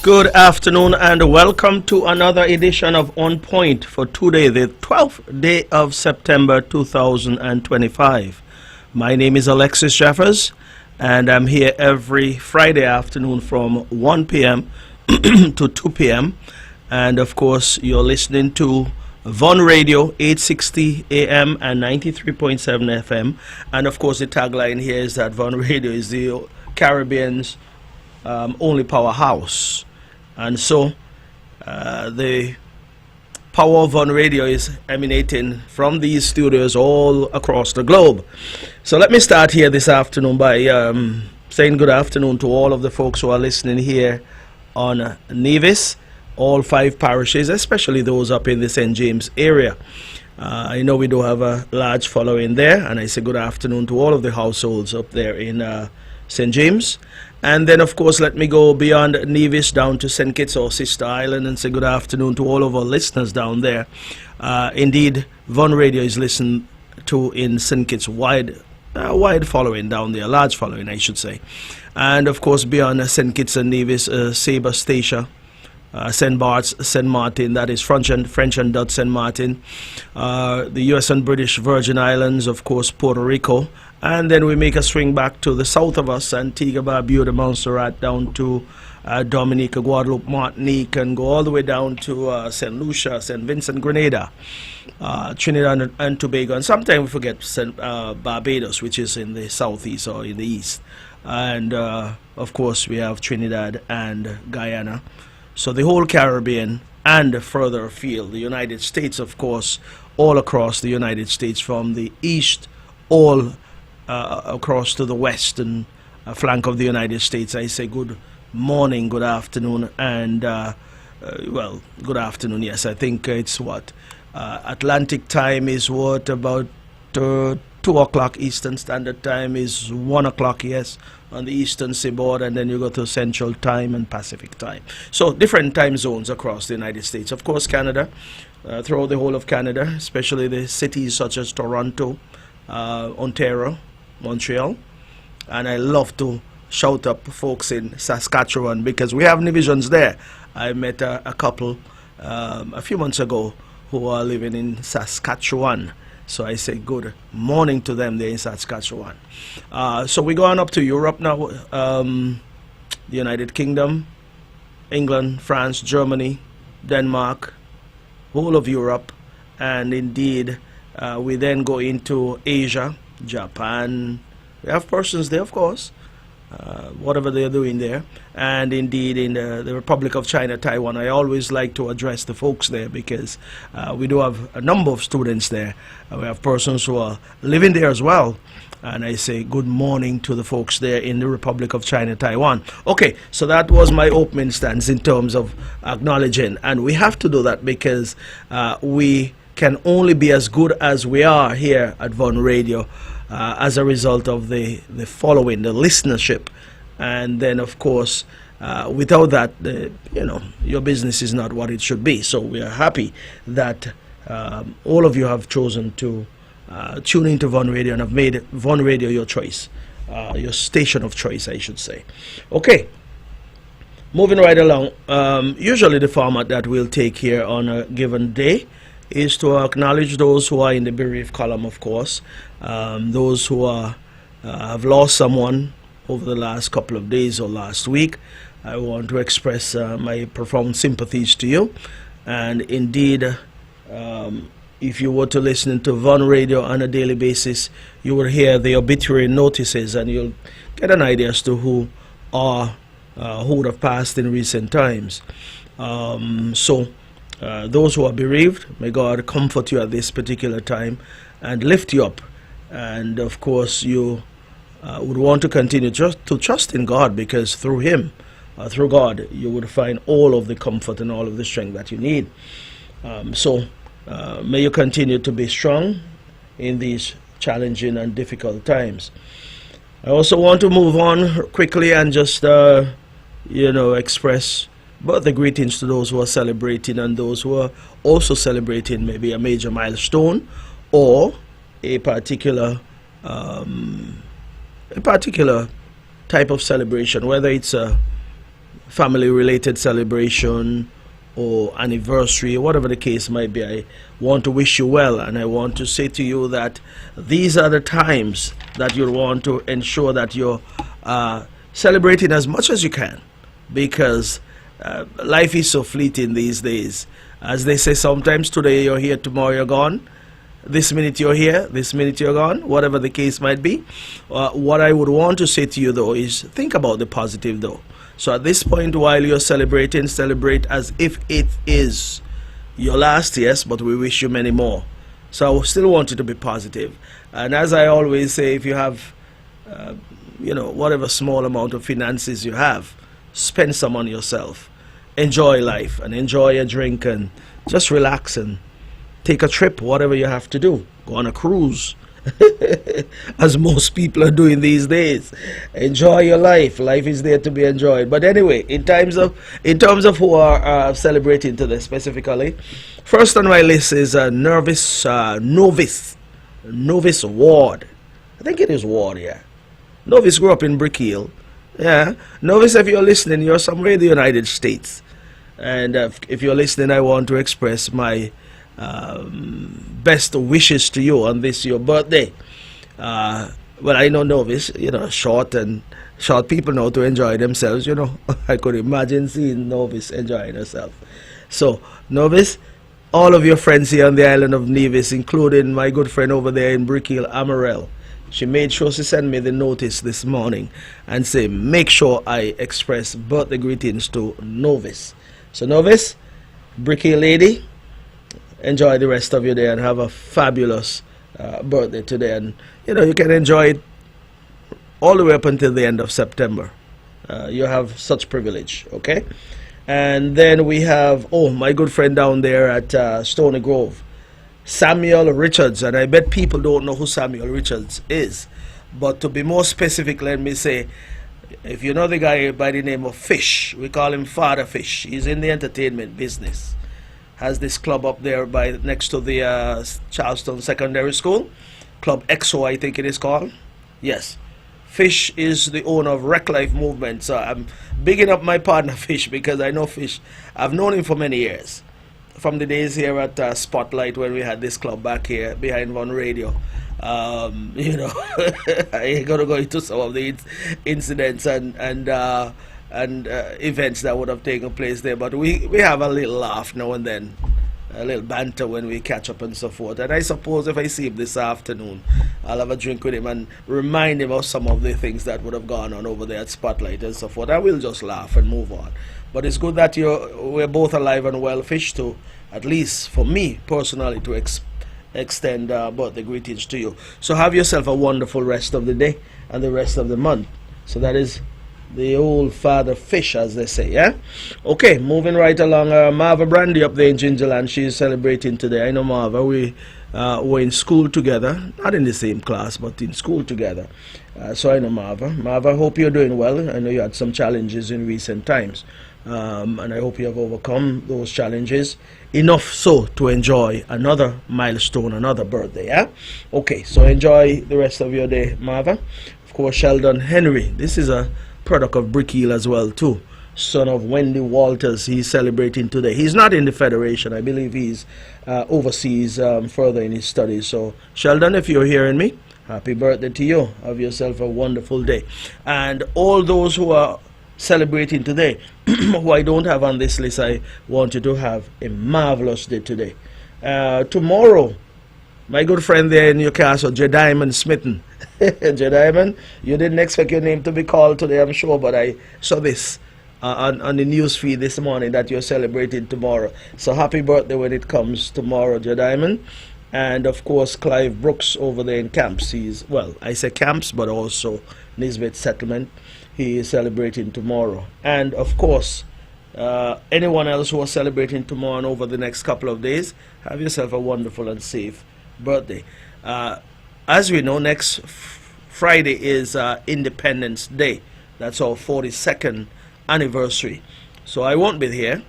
Good afternoon and welcome to another edition of On Point for today, the 12th day of September 2025. My name is Alexis Jeffers and I'm here every Friday afternoon from 1 p.m. to 2 p.m. And of course, you're listening to Von Radio 860 AM and 93.7 FM. And of course, the tagline here is that Von Radio is the Caribbean's only powerhouse. And so the power of Von Radio is emanating from these studios all across the globe. So let me start here this afternoon by saying good afternoon to all of the folks who are listening here on Nevis, all 5 parishes, especially those up in the St. James area. I know we do have a large following there, and I say good afternoon to all of the households up there in St. James. And then, of course, let me go beyond Nevis down to St. Kitts or Sister Island and say good afternoon to all of our listeners down there. Indeed, Von Radio is listened to in St. Kitts, wide following down there, large following, I should say. And, of course, beyond St. Kitts and Nevis, Sabre Statia, St. Bart's, St. Martin, that is French and Dutch St. Martin, the U.S. and British Virgin Islands, of course, Puerto Rico. And then we make a swing back to the south of us, Antigua, Barbuda, Montserrat, down to Dominica, Guadeloupe, Martinique, and go all the way down to St. Lucia, St. Vincent, Grenada, Trinidad and Tobago. And sometimes we forget Barbados, which is in the southeast or in the east. And, of course, we have Trinidad and Guyana. So the whole Caribbean and further afield, the United States, of course, all across the United States, from the east all across to the western flank of the United States. I say good morning, good afternoon, and well, good afternoon. Yes, I think it's what Atlantic time is what about 2 o'clock. Eastern Standard Time is 1 o'clock. Yes, on the eastern seaboard, and then you go to Central Time and Pacific Time. So different time zones across the United States. Of course, Canada, throughout the whole of Canada, especially the cities such as Toronto, Ontario, Montreal, and I love to shout up folks in Saskatchewan because we have divisions there. I met a couple a few months ago who are living in Saskatchewan, so I say good morning to them there in Saskatchewan. So we go on up to Europe now, the United Kingdom, England, France, Germany, Denmark, whole of Europe, and indeed we then go into Asia, Japan. We have persons there, of course, whatever they're doing there. And indeed in the Republic of China, Taiwan. I always like to address the folks there because we do have a number of students there. We have persons who are living there as well. And I say good morning to the folks there in the Republic of China, Taiwan. Okay, so that was my opening stance in terms of acknowledging. And we have to do that because we can only be as good as we are here at Von Radio as a result of the following, the listenership. And then, of course, without that, your business is not what it should be. So we are happy that all of you have chosen to tune into Von Radio and have made Von Radio your choice, your station of choice, I should say. Okay. Moving right along, usually the format that we'll take here on a given day is to acknowledge those who are in the bereaved column, of course, those who have lost someone over the last couple of days or last week. I want to express my profound sympathies to you. And indeed, if you were to listen to Von Radio on a daily basis, you will hear the obituary notices and you'll get an idea as to who would have passed in recent times. Those who are bereaved, may God comfort you at this particular time and lift you up. And of course, you would want to continue just to trust in God, because through Him, through God, you would find all of the comfort and all of the strength that you need. May you continue to be strong in these challenging and difficult times. I also want to move on quickly and just, express birthday greetings to those who are celebrating and those who are also celebrating maybe a major milestone or a particular type of celebration, whether it's a family related celebration or anniversary, whatever the case might be, I want to wish you well, and I want to say to you that these are the times that you'll want to ensure that you're celebrating as much as you can, because life is so fleeting these days. As they say, sometimes today you're here, tomorrow you're gone. This minute you're here, this minute you're gone, whatever the case might be. What I would want to say to you, though, is think about the positive, though. So at this point, while you're celebrating, celebrate as if it is your last, yes, but we wish you many more. So I still want you to be positive. And as I always say, if you have, whatever small amount of finances you have, spend some on yourself. Enjoy life and enjoy a drink and just relax and take a trip, whatever you have to do. Go on a cruise, as most people are doing these days. Enjoy your life. Life is there to be enjoyed. But anyway, in terms of who are celebrating today specifically, first on my list is Novice Ward. I think it is Ward, yeah. Novice grew up in Brick Hill. Yeah, Novice, if you're listening, you're somewhere in the United States. And if you're listening, I want to express my best wishes to you on this your birthday. Well, I know Novice, short people know to enjoy themselves, I could imagine seeing Novice enjoying herself. So, Novice, all of your friends here on the island of Nevis, including my good friend over there in Brick Hill, Amarel, she made sure she sent me the notice this morning and say, make sure I express birthday greetings to Novice. So, Novice, Brick Hill lady, enjoy the rest of your day and have a fabulous birthday today. And you can enjoy it all the way up until the end of September. You have such privilege, okay? And then we have my good friend down there at Stony Grove, Samuel Richards. And I bet people don't know who Samuel Richards is, but to be more specific, let me say, if you know the guy by the name of Fish, we call him Father Fish. He's in the entertainment business. Has this club up there next to the Charleston Secondary School, Club EXO, I think it is called. Yes, Fish is the owner of Rec Life Movement. So I'm bigging up my partner Fish, because I know Fish. I've known him for many years, from the days here at Spotlight when we had this club back here behind One Radio. I ain't gonna go into some of the incidents and events that would have taken place there, but we have a little laugh now and then, a little banter when we catch up and so forth. And I suppose if I see him this afternoon, I'll have a drink with him and remind him of some of the things that would have gone on over there at Spotlight and so forth. I will just laugh and move on. But it's good that we're both alive and well, Fish, to, at least for me personally, to extend birthday greetings to you. So have yourself a wonderful rest of the day and the rest of the month. So that is the old Father Fish, as they say, yeah? Okay, moving right along. Marva Brandy up there in Gingerland, she's celebrating today. I know Marva, we were in school together, not in the same class, but in school together. So I know Marva. Marva, I hope you're doing well. I know you had some challenges in recent times, and I hope you have overcome those challenges enough so to enjoy another milestone, another birthday, yeah? Okay, so enjoy the rest of your day, Marva. Of course, Sheldon Henry, this is a product of Brick Hill as well too, son of Wendy Walters. He's celebrating today. He's not in the Federation. I believe he's overseas further in his studies. So Sheldon, if you're hearing me, happy birthday to you. Have yourself a wonderful day. And all those who are celebrating today, who I don't have on this list, I want you to have a marvelous day today. Tomorrow, my good friend there in Newcastle, J. Diamond Smitten. J. Diamond, you didn't expect your name to be called today, I'm sure, but I saw this on the news feed this morning that you're celebrating tomorrow. So happy birthday when it comes tomorrow, J. Diamond. And of course, Clive Brooks over there in Camps. I say Camps, but also Nisbet Settlement. He is celebrating tomorrow. And of course, anyone else who are celebrating tomorrow and over the next couple of days, have yourself a wonderful and safe birthday. As we know, next Friday is Independence Day. That's our 42nd anniversary. So I won't be here,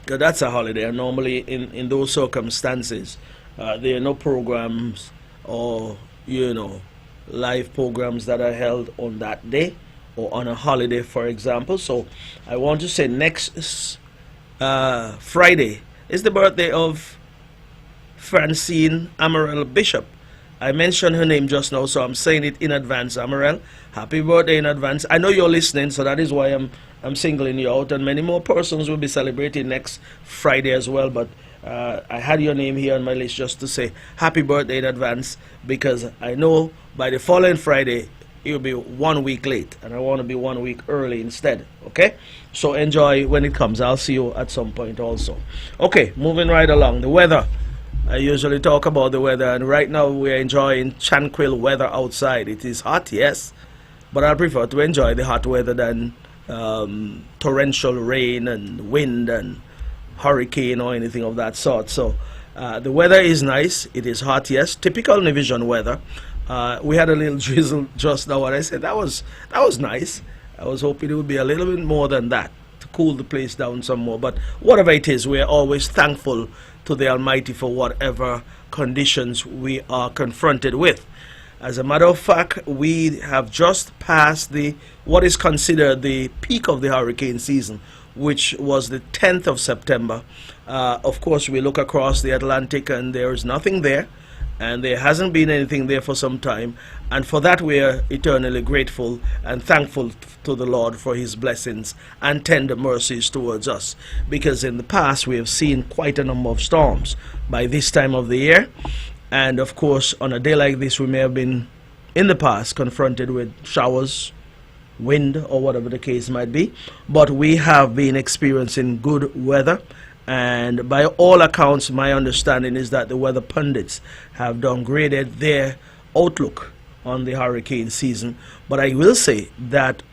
because that's a holiday. And normally in those circumstances, there are no programs or, live programs that are held on that day. or on a holiday, for example. So I want to say next Friday is the birthday of Francine Amaral Bishop. I mentioned her name just now, so I'm saying it in advance. Amaral, happy birthday in advance. I know you're listening, so that is why I'm singling you out, and many more persons will be celebrating next Friday as well. But I had your name here on my list just to say happy birthday in advance, because I know by the following Friday you'll be 1 week late, and I want to be 1 week early instead. Okay, so enjoy when it comes. I'll see you at some point also. Okay, moving right along. The weather. I usually talk about the weather, and right now we are enjoying tranquil weather outside. It is hot, yes, but I prefer to enjoy the hot weather than torrential rain and wind and hurricane or anything of that sort. So the weather is nice. It is hot, yes, typical Nivision weather. We had a little drizzle just now, and I said that was nice. I was hoping it would be a little bit more than that to cool the place down some more, but whatever it is, we are always thankful to the Almighty for whatever conditions we are confronted with. As a matter of fact, we have just passed what is considered the peak of the hurricane season, which was the 10th of September. Of course, we look across the Atlantic and there is nothing there, and there hasn't been anything there for some time, and for that we are eternally grateful and thankful to the Lord for his blessings and tender mercies towards us, because in the past we have seen quite a number of storms by this time of the year. And of course, on a day like this, we may have been in the past confronted with showers, wind, or whatever the case might be, but we have been experiencing good weather. And by all accounts, my understanding is that the weather pundits have downgraded their outlook on the hurricane season. But I will say that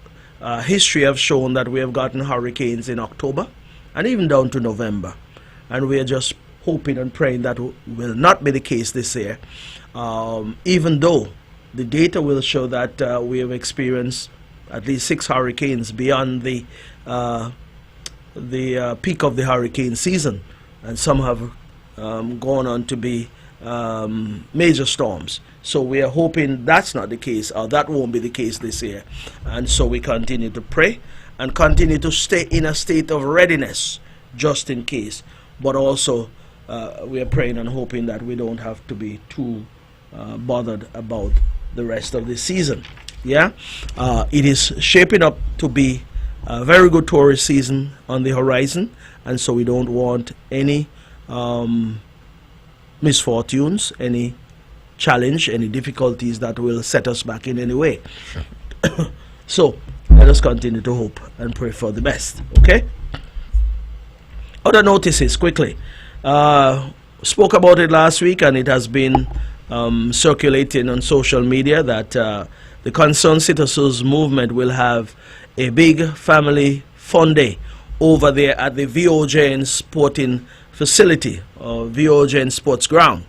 history have shown that we have gotten hurricanes in October and even down to November. And we are just hoping and praying that will not be the case this year, even though the data will show that we have experienced at least 6 hurricanes beyond the peak of the hurricane season, and some have gone on to be major storms. So we are hoping that's not the case, or that won't be the case this year. And so we continue to pray and continue to stay in a state of readiness just in case. But also we are praying and hoping that we don't have to be too bothered about the rest of the season. Yeah, it is shaping up to be a very good tourist season on the horizon, and so we don't want any misfortunes, any challenge, any difficulties that will set us back in any way. So let us continue to hope and pray for the best. Okay, other notices quickly. Spoke about it last week, and it has been circulating on social media that the Concerned Citizens Movement will have a big family fun day over there at the VOJN Sporting Facility, or VOJN Sports Ground,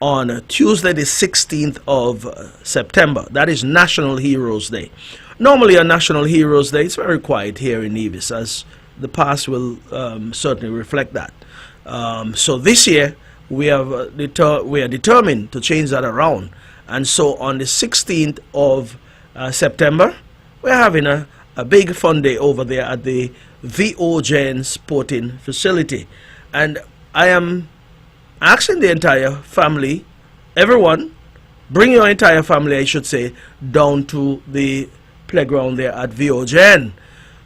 on Tuesday the 16th of September. That is National Heroes Day. Normally on National Heroes Day, it's very quiet here in Nevis, as the past will certainly reflect that. So this year we are determined to change that around, and so on the 16th of September we're having a big fun day over there at the VOJN Sporting Facility, and I am asking the entire family, everyone, bring your entire family, I should say, down to the playground there at VOJN,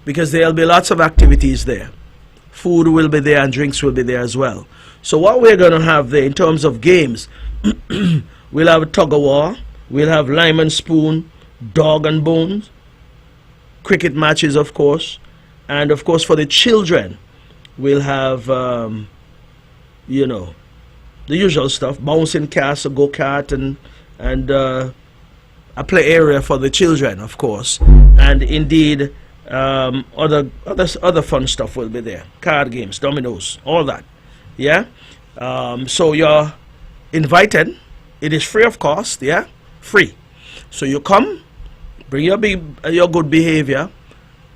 because there'll be lots of activities there. Food will be there and drinks will be there as well. So what we're going to have there in terms of games, we'll have a tug-of-war, we'll have lime and spoon, dog and bones, cricket matches, of course, and of course for the children we'll have you know, the usual stuff, bouncing castle, go-kart, and a play area for the children, of course, and indeed other fun stuff will be there, card games, dominoes, all that. Yeah, so you're invited. It is free of cost. Yeah, free. So you come, bring your good behavior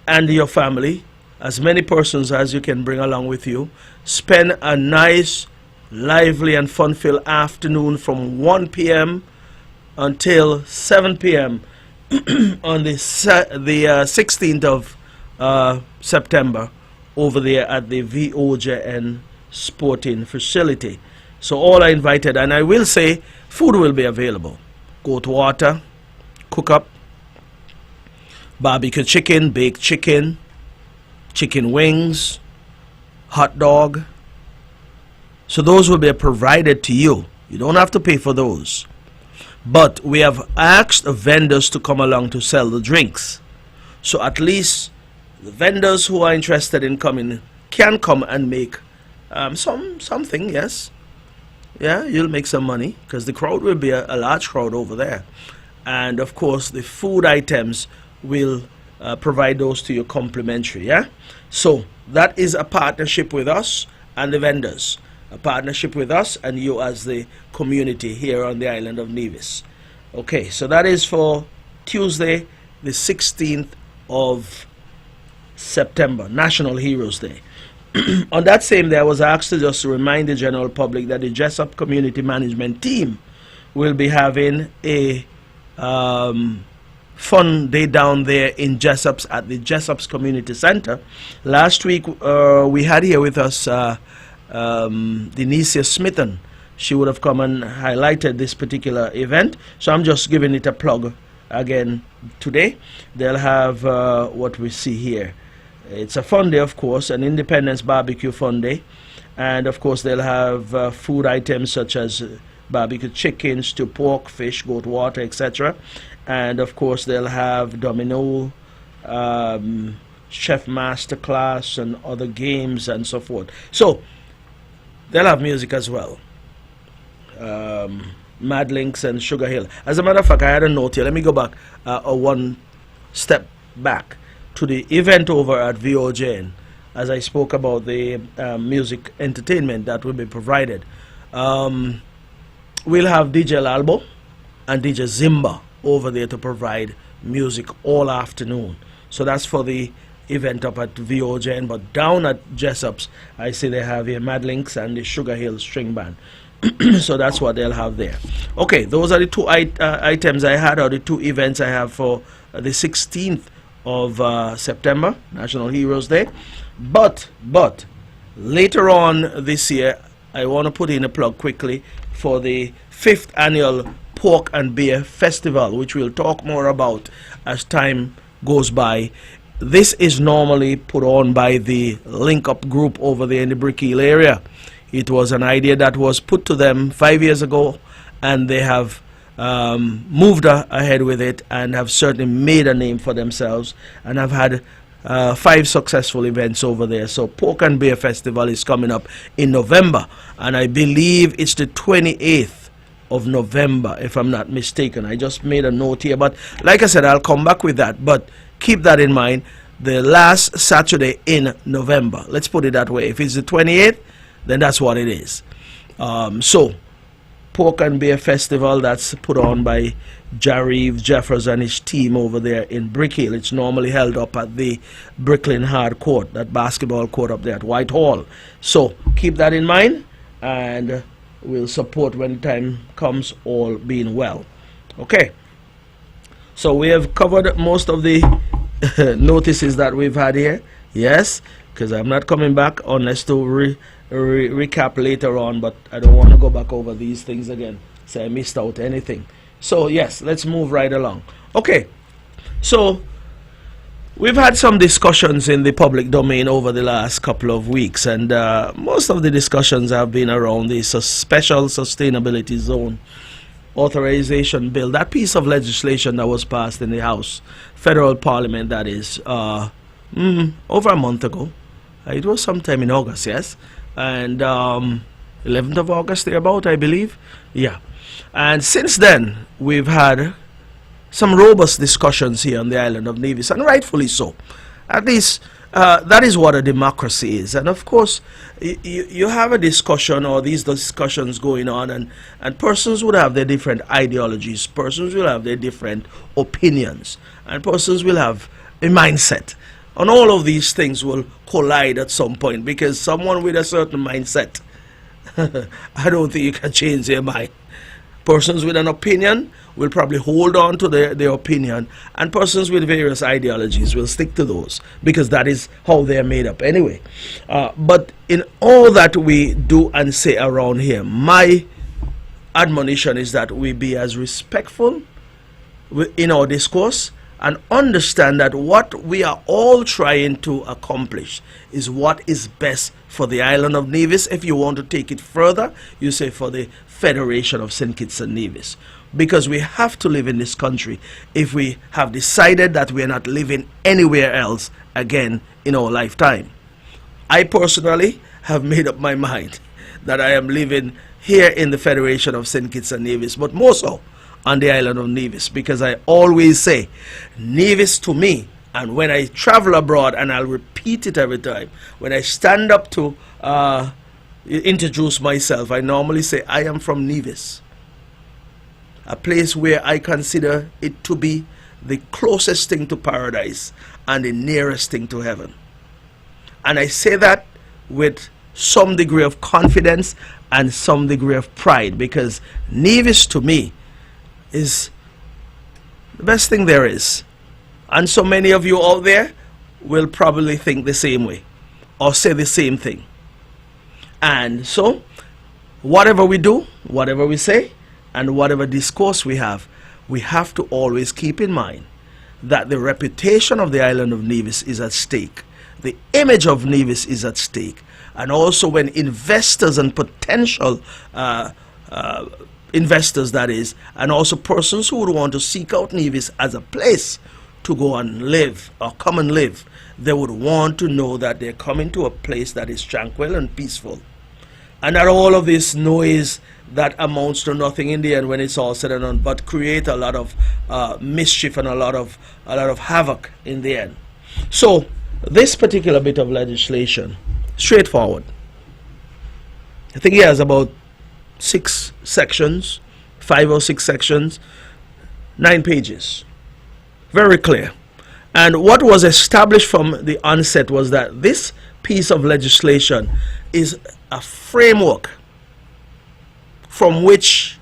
and your family, as many persons as you can bring along with you. Spend a nice, lively and fun-filled afternoon from 1 p.m. until 7 p.m. on the 16th of September over there at the VOJN Sporting Facility. So all are invited, and I will say food will be available. Goat water, cook up, barbecue chicken, baked chicken, chicken wings, hot dog. So those will be provided to you. You don't have to pay for those. But we have asked the vendors to come along to sell the drinks. So at least the vendors who are interested in coming can come and make something, yes. Yeah, you'll make some money because the crowd will be a large crowd over there. And of course, the food items will provide those to you complimentary, yeah. So that is a partnership with us and the vendors. A partnership with us and you as the community here on the island of Nevis. Okay, so that is for Tuesday, the 16th of September, National Heroes Day. On that same day, I was asked to just remind the general public that the Jessup Community Management Team will be having a fun day down there in Jessup's at the Jessup's Community Center. Last week, we had here with us Denicia Smithen. She would have come and highlighted this particular event. So I'm just giving it a plug again today. They'll have what we see here. It's a fun day, of course, an Independence Barbecue fun day. And, of course, they'll have food items such as barbecue chicken, stewed pork, fish, goat water, etc. And, of course, they'll have domino, chef master class, and other games and so forth. So, they'll have music as well. Mad Links and Sugar Hill. As a matter of fact, I had a note here. Let me go back one step back to the event over at VOJN, as I spoke about the music entertainment that will be provided. We'll have DJ Lalbo and DJ Zimba over there to provide music all afternoon. So that's for the event up at VOJN, but down at Jessup's, I see they have here Mad Links and the Sugar Hill String Band. So that's what they'll have there. Okay, those are the two items I had, or the two events I have for the 16th of September, National Heroes Day. But later on this year, I want to put in a plug quickly for the 5th annual Pork and Beer Festival, which we'll talk more about as time goes by. This is normally put on by the Link Up group over there in the Brick Hill area. It was an idea that was put to them 5 years ago, and they have moved ahead with it and have certainly made a name for themselves and have had 5 successful events over there. So Pork and Beer Festival is coming up in November, and I believe it's the 28th of November, if I'm not mistaken. I just made a note here, but like I said, I'll come back with that, but keep that in mind. The last Saturday in November, let's put it that way. If it's the 28th, then that's what it is. So Pork and Beer Festival, that's put on by Alexis Jeffers and his team over there in Brick Hill. It's normally held up at the Bricklin Hard Court, that basketball court up there at Whitehall. So keep that in mind, and we'll support when the time comes, all being well. Okay, so we have covered most of the notices that we've had here. Yes, because I'm not coming back unless to recap later on, but I don't want to go back over these things again, so I missed out anything. So yes, let's move right along. Okay, so we've had some discussions in the public domain over the last couple of weeks, and most of the discussions have been around the Special Sustainability Zone Authorization Bill, that piece of legislation that was passed in the House, Federal Parliament, that is, over a month ago. It was sometime in August, yes, and 11th of August, thereabout, I believe. Yeah, and since then, we've had some robust discussions here on the island of Nevis, and rightfully so. At least that is what a democracy is. And of course, you have a discussion, or these discussions going on, and persons would have their different ideologies, persons will have their different opinions, and persons will have a mindset. And all of these things will collide at some point, because someone with a certain mindset, I don't think you can change their mind. Persons with an opinion will probably hold on to their opinion, and persons with various ideologies will stick to those because that is how they are made up anyway. But in all that we do and say around here, my admonition is that we be as respectful in our discourse and understand that what we are all trying to accomplish is what is best for the island of Nevis. If you want to take it further, you say for the Federation of St. Kitts and Nevis, because we have to live in this country if we have decided that we are not living anywhere else again in our lifetime. I personally have made up my mind that I am living here in the Federation of St. Kitts and Nevis, but more so on the island of Nevis, because I always say Nevis to me, and when I travel abroad, and I'll repeat it every time, when I stand up to introduce myself, I normally say I am from Nevis, a place where I consider it to be the closest thing to paradise and the nearest thing to heaven. And I say that with some degree of confidence and some degree of pride, because Nevis to me is the best thing there is. And so many of you out there will probably think the same way or say the same thing. And so whatever we do, whatever we say, and whatever discourse we have to always keep in mind that the reputation of the island of Nevis is at stake. The image of Nevis is at stake. And also when investors and potential investors, that is, and also persons who would want to seek out Nevis as a place to go and live or come and live, they would want to know that they're coming to a place that is tranquil and peaceful, and that all of this noise that amounts to nothing in the end when it's all said and done, but create a lot of mischief and a lot of havoc in the end. So this particular bit of legislation, straightforward. I think it has about 6 sections, 5 or 6 sections, 9 pages. Very clear. And what was established from the onset was that this piece of legislation is a framework from which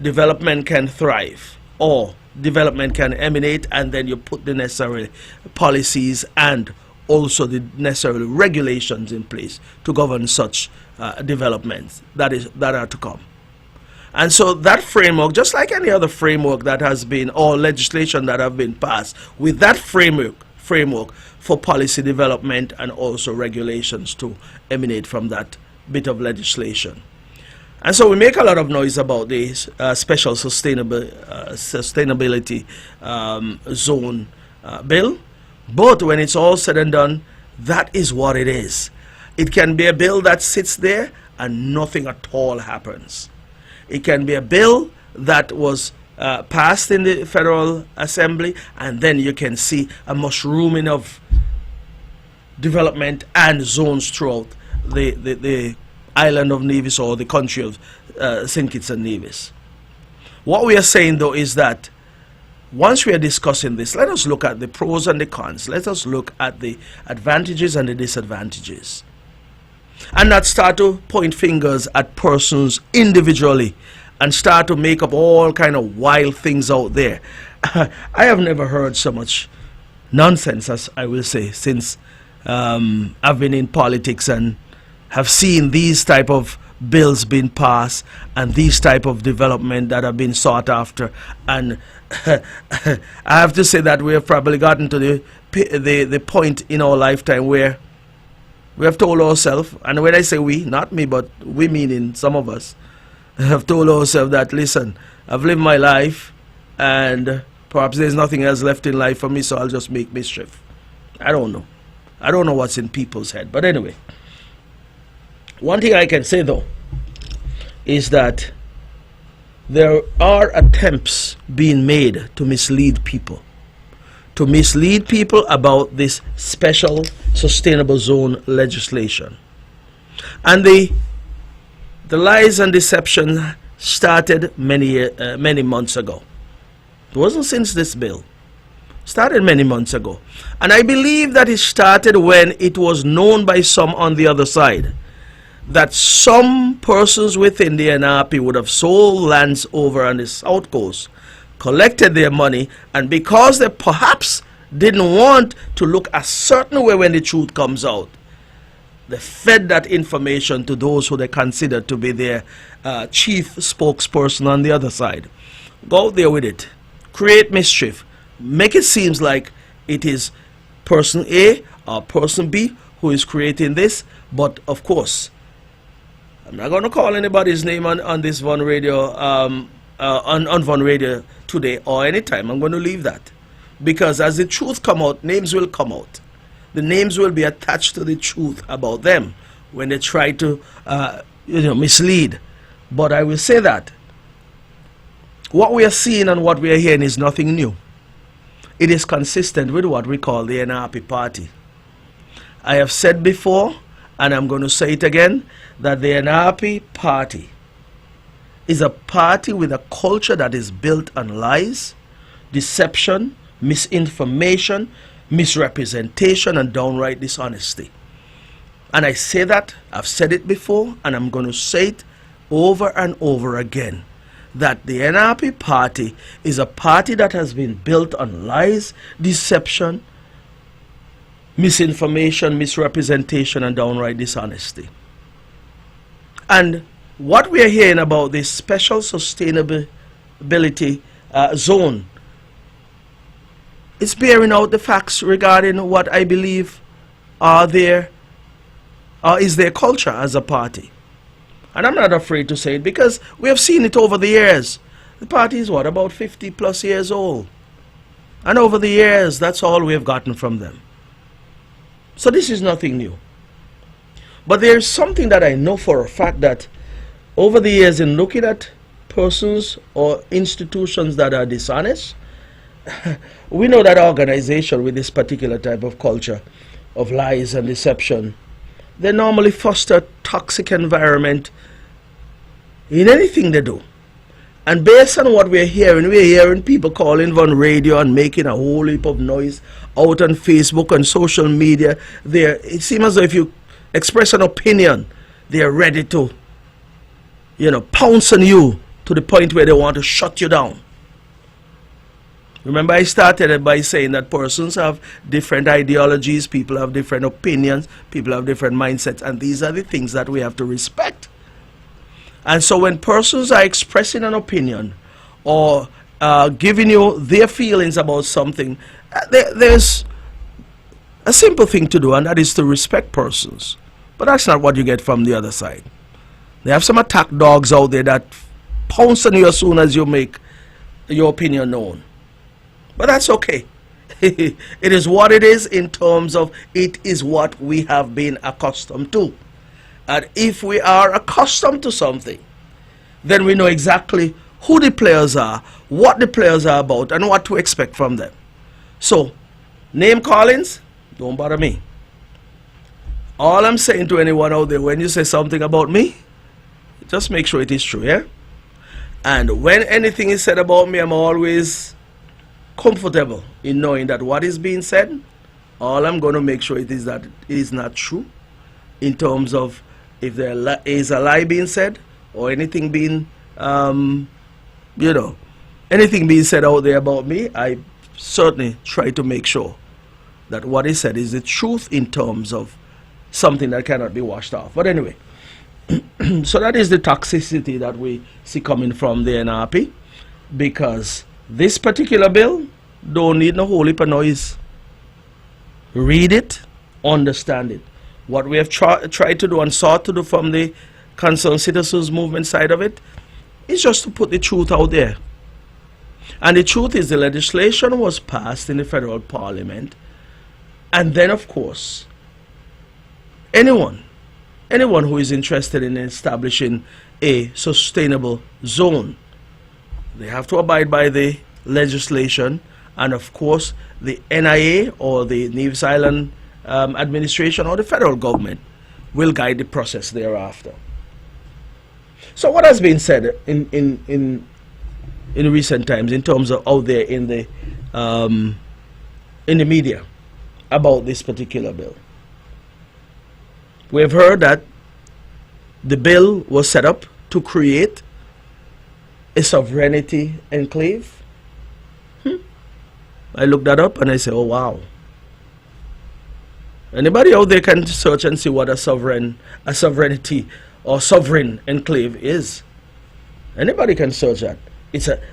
development can thrive or development can emanate, and then you put the necessary policies and also the necessary regulations in place to govern such developments that are to come. And so that framework, just like any other framework that has been, or legislation that have been passed, with that framework for policy development and also regulations to emanate from that bit of legislation. And so we make a lot of noise about the special sustainability zone bill, but when it's all said and done, that is what it is. It can be a bill that sits there and nothing at all happens. It can be a bill that was passed in the Federal Assembly, and then you can see a mushrooming of development and zones throughout the island of Nevis, or the country of St. Kitts and Nevis. What we are saying though is that once we are discussing this, let us look at the pros and the cons. Let us look at the advantages and the disadvantages, and not start to point fingers at persons individually and start to make up all kind of wild things out there. I have never heard so much nonsense, as I will say, since I've been in politics and have seen these type of bills being passed and these type of development that have been sought after. And I have to say that we have probably gotten to the point in our lifetime where we have told ourselves, and when I say we, not me, but we meaning some of us, have told ourselves that, listen, I've lived my life and perhaps there's nothing else left in life for me, so I'll just make mischief. I don't know. I don't know what's in people's head. But anyway, one thing I can say though is that there are attempts being made to mislead people. To mislead people about this special sustainable zone legislation. And the lies and deception started many months ago. It wasn't since this bill. Started many months ago. And I believe that it started when it was known by some on the other side that some persons within the NRP would have sold lands over on the south coast, collected their money, and because they perhaps didn't want to look a certain way when the truth comes out, they fed that information to those who they consider to be their chief spokesperson on the other side. Go out there with it. Create mischief. Make it seem like it is person A or person B who is creating this. But of course, I'm not going to call anybody's name on this Von Radio, on Von Radio today or anytime. I'm going to leave that. Because as the truth come out, names will come out. The names will be attached to the truth about them when they try to mislead. But I will say that what we are seeing and what we are hearing is nothing new. It is consistent with what we call the NRP party. I have said before, and I'm going to say it again, that the NRP party is a party with a culture that is built on lies, deception, misinformation, misrepresentation, and downright dishonesty. And I say that, I've said it before, and I'm going to say it over and over again, that the NRP party is a party that has been built on lies, deception, misinformation, misrepresentation, and downright dishonesty. And what we are hearing about this special sustainability zone, it's bearing out the facts regarding what I believe is their culture as a party. And I'm not afraid to say it because we have seen it over the years. The party is what, about 50 plus years old. And over the years, that's all we have gotten from them. So this is nothing new. But there's something that I know for a fact, that over the years, in looking at persons or institutions that are dishonest, we know that organization with this particular type of culture of lies and deception, they normally foster a toxic environment in anything they do. And based on what we're hearing people calling on radio and making a whole heap of noise out on Facebook and social media. It seems as though if you express an opinion, they're ready to, pounce on you to the point where they want to shut you down. Remember, I started by saying that persons have different ideologies, people have different opinions, people have different mindsets, and these are the things that we have to respect. And so when persons are expressing an opinion or giving you their feelings about something, there's a simple thing to do, and that is to respect persons. But that's not what you get from the other side. They have some attack dogs out there that pounce on you as soon as you make your opinion known. But that's okay. It is what it is, in terms of it is what we have been accustomed to. And if we are accustomed to something, then we know exactly who the players are, what the players are about, and what to expect from them. So, name callings, don't bother me. All I'm saying to anyone out there, when you say something about me, just make sure it is true, yeah? And when anything is said about me, I'm always comfortable in knowing that what is being said, all I'm going to make sure it is that it is not true, in terms of if there is a lie being said or anything being, anything being said out there about me. I certainly try to make sure that what is said is the truth, in terms of something that cannot be washed off. But anyway, so that is the toxicity that we see coming from the NRP, because this particular bill don't need no whole heap of noise. Read it, understand it. What we have tried to do and sought to do from the Concerned Citizens Movement side of it is just to put the truth out there. And the truth is, the legislation was passed in the federal parliament, and then of course anyone who is interested in establishing a sustainable zone, they have to abide by the legislation, and of course the NIA or the Nevis Island administration or the federal government will guide the process thereafter. So what has been said in recent times, in terms of out there in the media about this particular bill? We have heard that The bill was set up to create a sovereignty enclave. I looked that up and I said, oh wow. Anybody out there can search and see what a sovereignty or sovereign enclave is. Anybody can search that.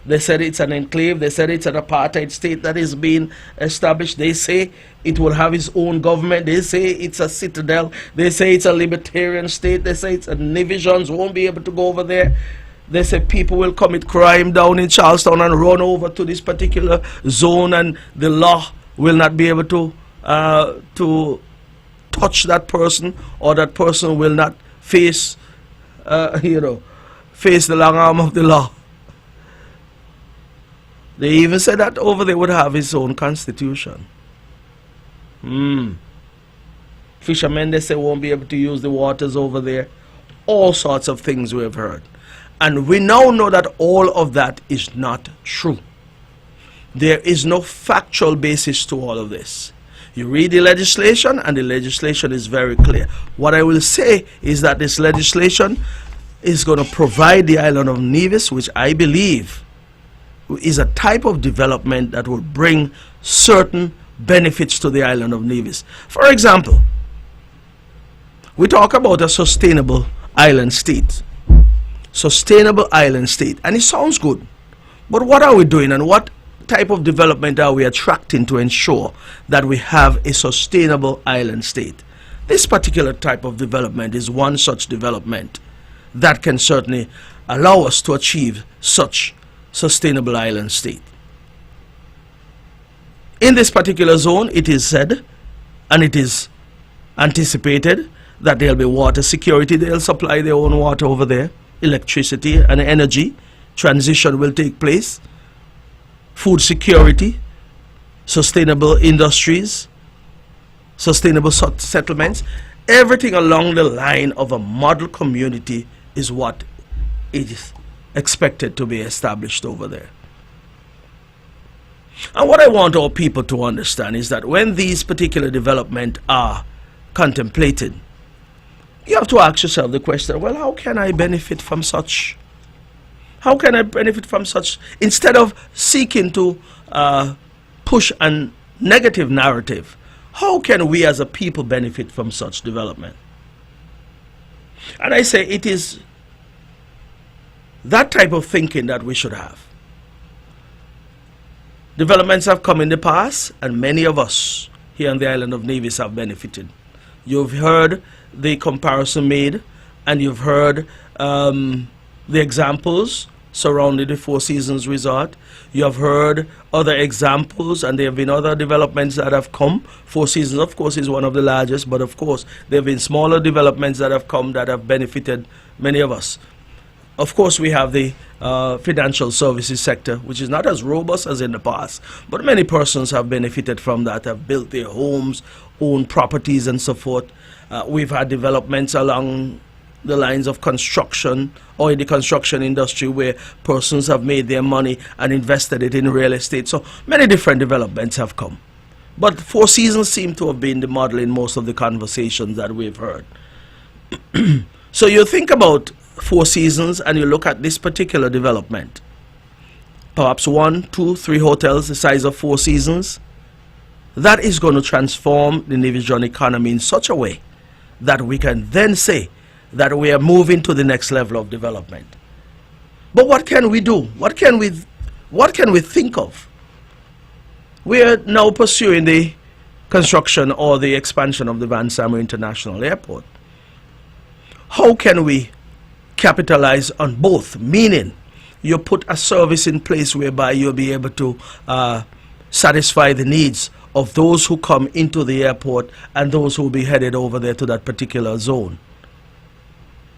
They said it's an enclave. They said it's an apartheid state that is being established. They say it will have its own government. They say it's a citadel. They say it's a libertarian state. They say it's a divisions won't be able to go over there. They say people will commit crime down in Charlestown and run over to this particular zone, and the law will not be able to touch that person, or that person will not face face the long arm of the law. They even said that over there would have its own constitution. Fishermen, they say, won't be able to use the waters over there. All sorts of things we have heard. And we now know that all of that is not true. There is no factual basis to all of this. You read the legislation, and the legislation is very clear. What I will say is that this legislation is going to provide the island of Nevis, which I believe is a type of development that will bring certain benefits to the island of Nevis. For example, we talk about a sustainable island state. Sustainable island state. And it sounds good. But what are we doing, and what type of development are we attracting to ensure that we have a sustainable island state? This particular type of development is one such development that can certainly allow us to achieve such sustainable island state. In this particular zone, it is said, and it is anticipated, that there will be water security. They'll supply their own water over there. Electricity and energy transition will take place. Food security, sustainable industries, sustainable settlements, everything along the line of a model community is what is expected to be established over there. And what I want all people to understand is that when these particular developments are contemplated, you have to ask yourself the question, well, how can I benefit from such? How can I benefit from such? Instead of seeking to push a negative narrative, how can we as a people benefit from such development? And I say it is that type of thinking that we should have. Developments have come in the past, and many of us here on the island of Nevis have benefited. You've heard the comparison made, and you've heard the examples surrounding the Four Seasons Resort. You have heard other examples, and there have been other developments that have come. Four Seasons, of course, is one of the largest, but of course there have been smaller developments that have come that have benefited many of us. Of course, we have the financial services sector, which is not as robust as in the past, but many persons have benefited from that, have built their homes, owned properties, and so forth. We've had developments along the lines of construction, or in the construction industry, where persons have made their money and invested it in real estate. So many different developments have come. But Four Seasons seem to have been the model in most of the conversations that we've heard. So you think about Four Seasons and you look at this particular development. Perhaps 1, 2, 3 hotels the size of Four Seasons. That is going to transform the Nevis John economy in such a way that we can then say that we are moving to the next level of development. But what can we do? What can we think of? We are now pursuing the construction or the expansion of the Van Samuel International Airport. How can we capitalize on both? Meaning, you put a service in place whereby you'll be able to satisfy the needs of those who come into the airport and those who will be headed over there to that particular zone.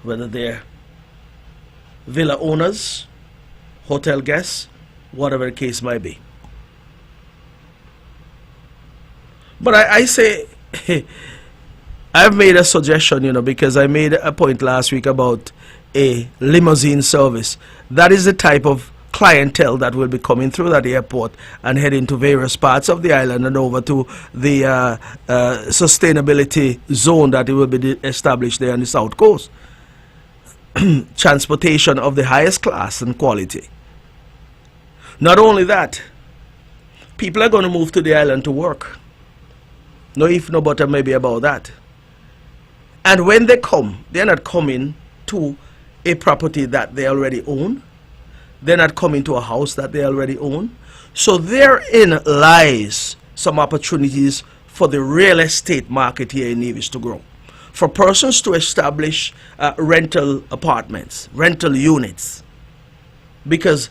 Whether they're villa owners, hotel guests, whatever the case might be. But I say, I've made a suggestion, because I made a point last week about a limousine service. That is the type of clientele that will be coming through that airport and heading to various parts of the island and over to the sustainability zone that will be established there on the south coast. transportation of the highest class and quality. Not only that, people are going to move to the island to work. No if, no but, maybe about that. And when they come, they're not coming to a property that they already own. They're not coming to a house that they already own. So therein lies some opportunities for the real estate market here in Nevis to grow. For persons to establish rental apartments, rental units. Because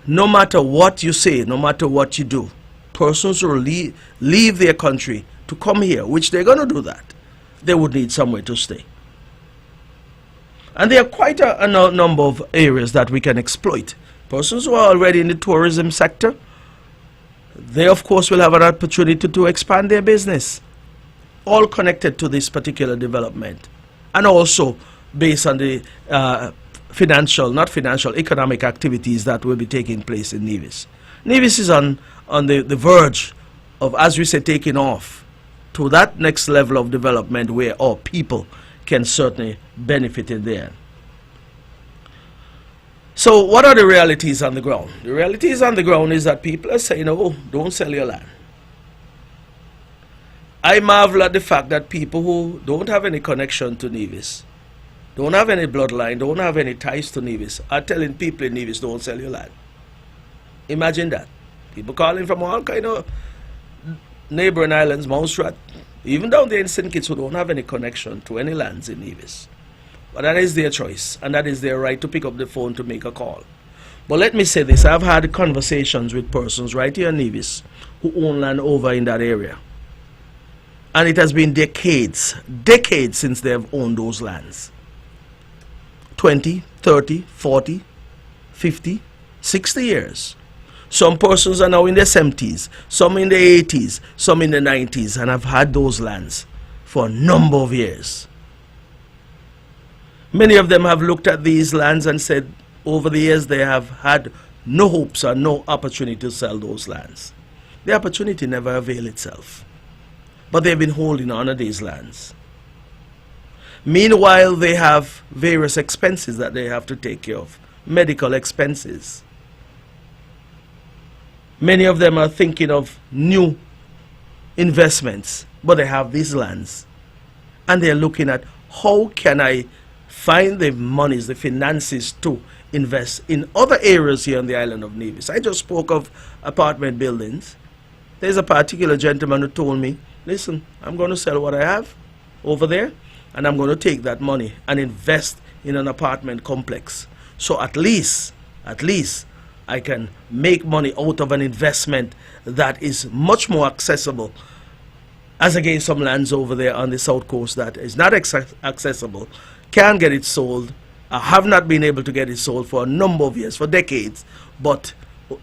no matter what you say, no matter what you do, persons will leave their country to come here, which they're going to do that. They would need somewhere to stay. And there are quite a number of areas that we can exploit. Persons who are already in the tourism sector, they of course will have an opportunity to expand their business. All connected to this particular development. And also based on the economic activities that will be taking place in Nevis. Nevis is on the verge of, as we say, taking off to that next level of development where all people can certainly benefit in there. So what are the realities on the ground? The realities on the ground is that people are saying, oh, don't sell your land. I marvel at the fact that people who don't have any connection to Nevis, don't have any bloodline, don't have any ties to Nevis, are telling people in Nevis, don't sell your land. Imagine that. People calling from all kind of neighboring islands, Mountstrat, even down there in St. Kitts, who don't have any connection to any lands in Nevis. But that is their choice, and that is their right to pick up the phone to make a call. But let me say this, I've had conversations with persons right here in Nevis who own land over in that area. And it has been decades since they have owned those lands. 20, 30, 40, 50, 60 years. Some persons are now in their 70s, some in their 80s, some in the 90s, and have had those lands for a number of years. Many of them have looked at these lands and said over the years they have had no hopes or no opportunity to sell those lands. The opportunity never availed itself. But they've been holding on to these lands. Meanwhile, they have various expenses that they have to take care of. Medical expenses. Many of them are thinking of new investments, but they have these lands. And they're looking at how can I find the monies, the finances to invest in other areas here on the island of Nevis. I just spoke of apartment buildings. There's a particular gentleman who told me, listen, I'm going to sell what I have over there, and I'm going to take that money and invest in an apartment complex. So at least I can make money out of an investment that is much more accessible, as against some lands over there on the south coast that is not accessible, can get it sold. I have not been able to get it sold for a number of years, for decades, but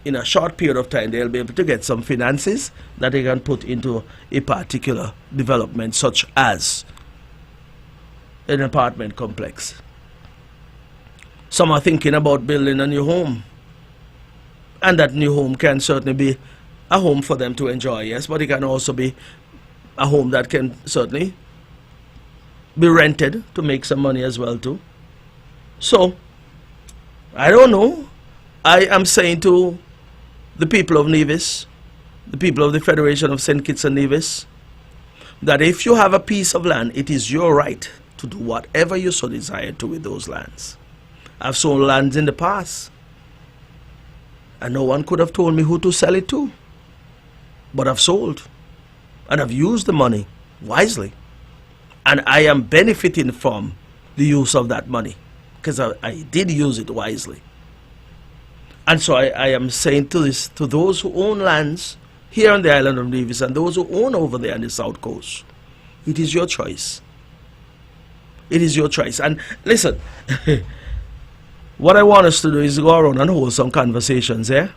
in a short period of time they'll be able to get some finances that they can put into a particular development, such as an apartment complex. Some are thinking about building a new home, and that new home can certainly be a home for them to enjoy, yes, but it can also be a home that can certainly be rented to make some money as well too. So I don't know. I am saying to the people of Nevis, the people of the Federation of St. Kitts and Nevis, that if you have a piece of land, it is your right to do whatever you so desire to with those lands. I've sold lands in the past, and no one could have told me who to sell it to. But I've sold, and I've used the money wisely, and I am benefiting from the use of that money, because I did use it wisely. And so I am saying to those who own lands here on the island of Nevis and those who own over there on the south coast, it is your choice. It is your choice. And listen, what I want us to do is go around and hold some conversations here.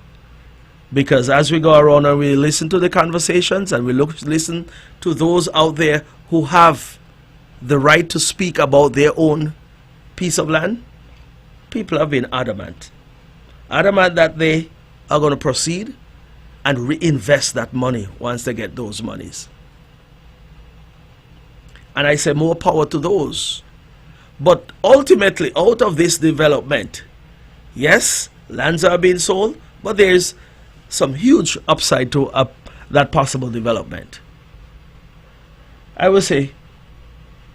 Because as we go around and we listen to the conversations and we listen to those out there who have the right to speak about their own piece of land, people have been adamant that they are going to proceed and reinvest that money once they get those monies. And I say more power to those. But ultimately, out of this development, yes, lands are being sold, but there's some huge upside to that possible development. I will say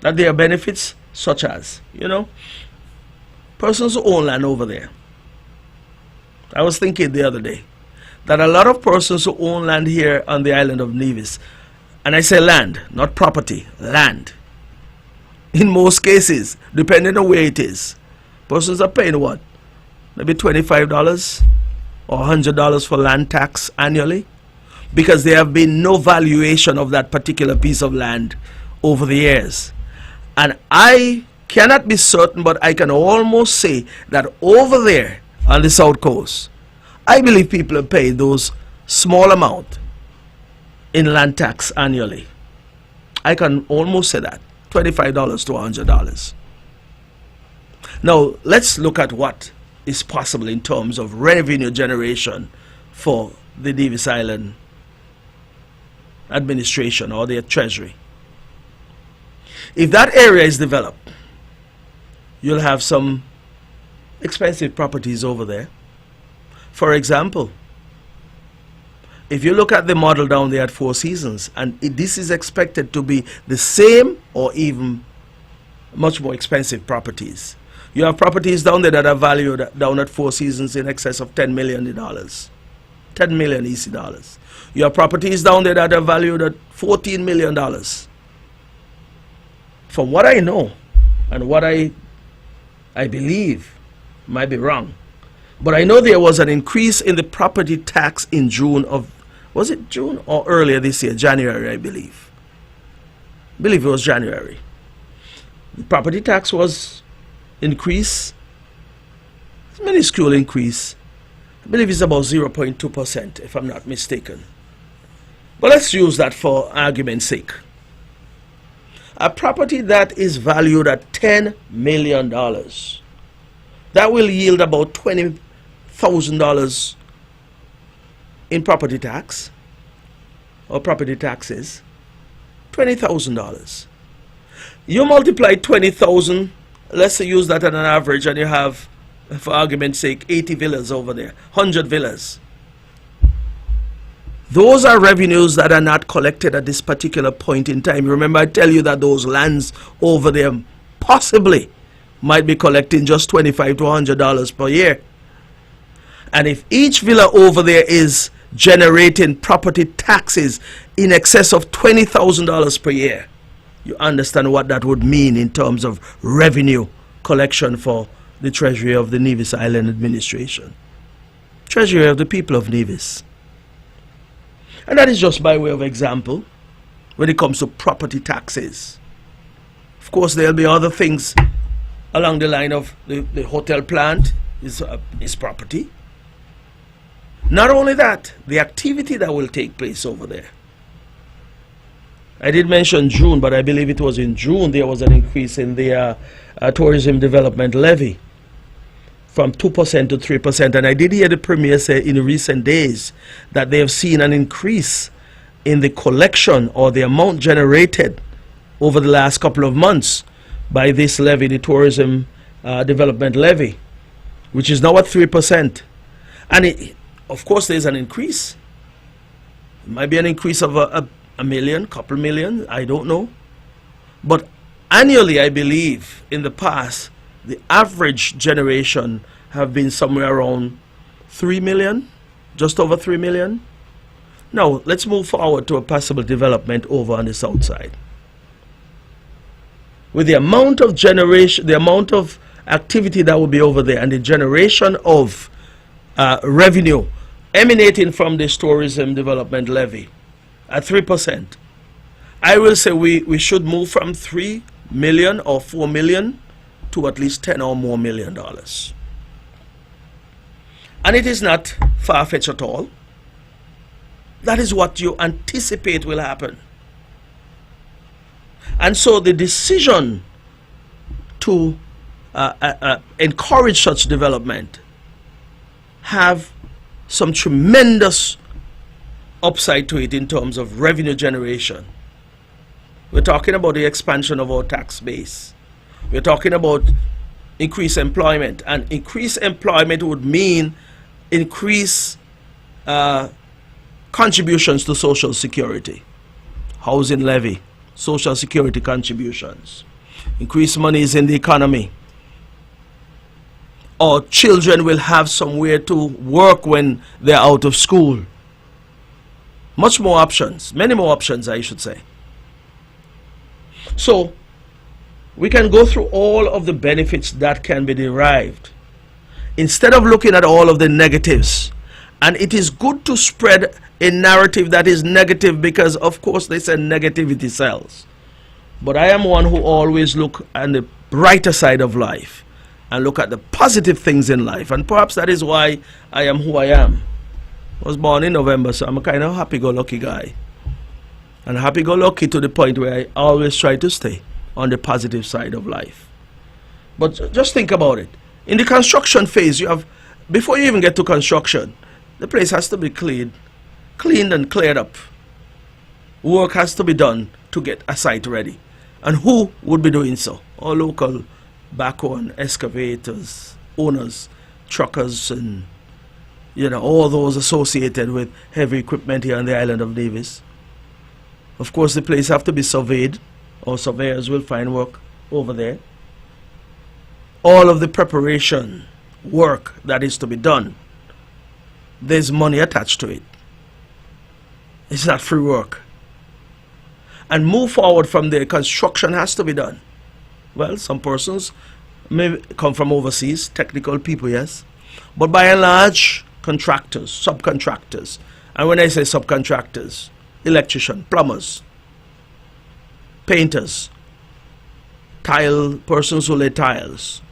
that there are benefits such as, persons who own land over there. I was thinking the other day that a lot of persons who own land here on the island of Nevis, and I say land, not property, land. In most cases, depending on where it is, persons are paying what? Maybe $25 or $100 for land tax annually, because there have been no valuation of that particular piece of land over the years. And I cannot be certain, but I can almost say that over there on the South Coast, I believe people are paying those small amount in land tax annually. I can almost say that, $25 to $100. Now, let's look at what is possible in terms of revenue generation for the Davis Island administration or their treasury. If that area is developed, you'll have some expensive properties over there. For example, if you look at the model down there at Four Seasons, and this is expected to be the same or even much more expensive properties. You have properties down there that are valued down at Four Seasons in excess of $10 million. 10 million EC dollars. You have properties down there that are valued at $14 million. From what I know and what I believe, might be wrong, but I know there was an increase in the property tax in June of, was it June or earlier this year? January, I believe. I believe it was January. The property tax was increased, minuscule increase. I believe it's about 0.2%, if I'm not mistaken. But let's use that for argument's sake. A property that is valued at $10 million, that will yield about $20,000 in property tax or property taxes. $20,000. You multiply 20,000, let's say use that at an average, and you have, for argument's sake, 80 villas over there, 100 villas. Those are revenues that are not collected at this particular point in time. Remember, I tell you that those lands over there possibly might be collecting just $25 to $100 per year. And if each villa over there is generating property taxes in excess of $20,000 per year, you understand what that would mean in terms of revenue collection for the Treasury of the Nevis Island Administration. Treasury of the people of Nevis. And that is just by way of example when it comes to property taxes. Of course, there'll be other things along the line of the hotel plant is property. Not only that, the activity that will take place over there. I did mention June, but I believe it was in June there was an increase in the tourism development levy from 2% to 3%. And I did hear the Premier say in recent days that they have seen an increase in the collection or the amount generated over the last couple of months by this levy, the tourism development levy, which is now at 3%. And of course, there's an increase. It might be an increase of a million, couple million, I don't know. But annually, I believe in the past, the average generation have been somewhere around 3 million, just over 3 million. Now, let's move forward to a possible development over on the south side. With the amount of generation, the amount of activity that will be over there and the generation of revenue emanating from this tourism development levy at 3%, I will say we should move from 3 million or 4 million to at least 10 or more million dollars. And it is not far-fetched at all. That is what you anticipate will happen. And so the decision to encourage such development have some tremendous upside to it in terms of revenue generation. We're talking about the expansion of our tax base. We're talking about increased employment, and increased employment would mean increase contributions to Social Security, housing levy, Social Security contributions, increase monies in the economy. Or children will have somewhere to work when they're out of school. Much more options, many more options, I should say. So we can go through all of the benefits that can be derived instead of looking at all of the negatives. And it is good to spread a narrative that is negative because, of course, they say negativity sells. But I am one who always look at the brighter side of life and look at the positive things in life. And perhaps that is why I am who I am. I was born in November, so I'm a kind of happy-go-lucky guy. And happy-go-lucky to the point where I always try to stay on the positive side of life. But just think about it. In the construction phase, you have, before you even get to construction, the place has to be cleaned and cleared up. Work has to be done to get a site ready. And who would be doing so? All local backhoe and excavators, owners, truckers, and all those associated with heavy equipment here on the island of Davis. Of course, the place have to be surveyed, or surveyors will find work over there. All of the preparation work that is to be done, there's money attached to it. It's not free work. And move forward from there, construction has to be done. Well, some persons may come from overseas, technical people, yes. But by and large, contractors, subcontractors. And when I say subcontractors, electricians, plumbers, painters, tile persons who lay tiles.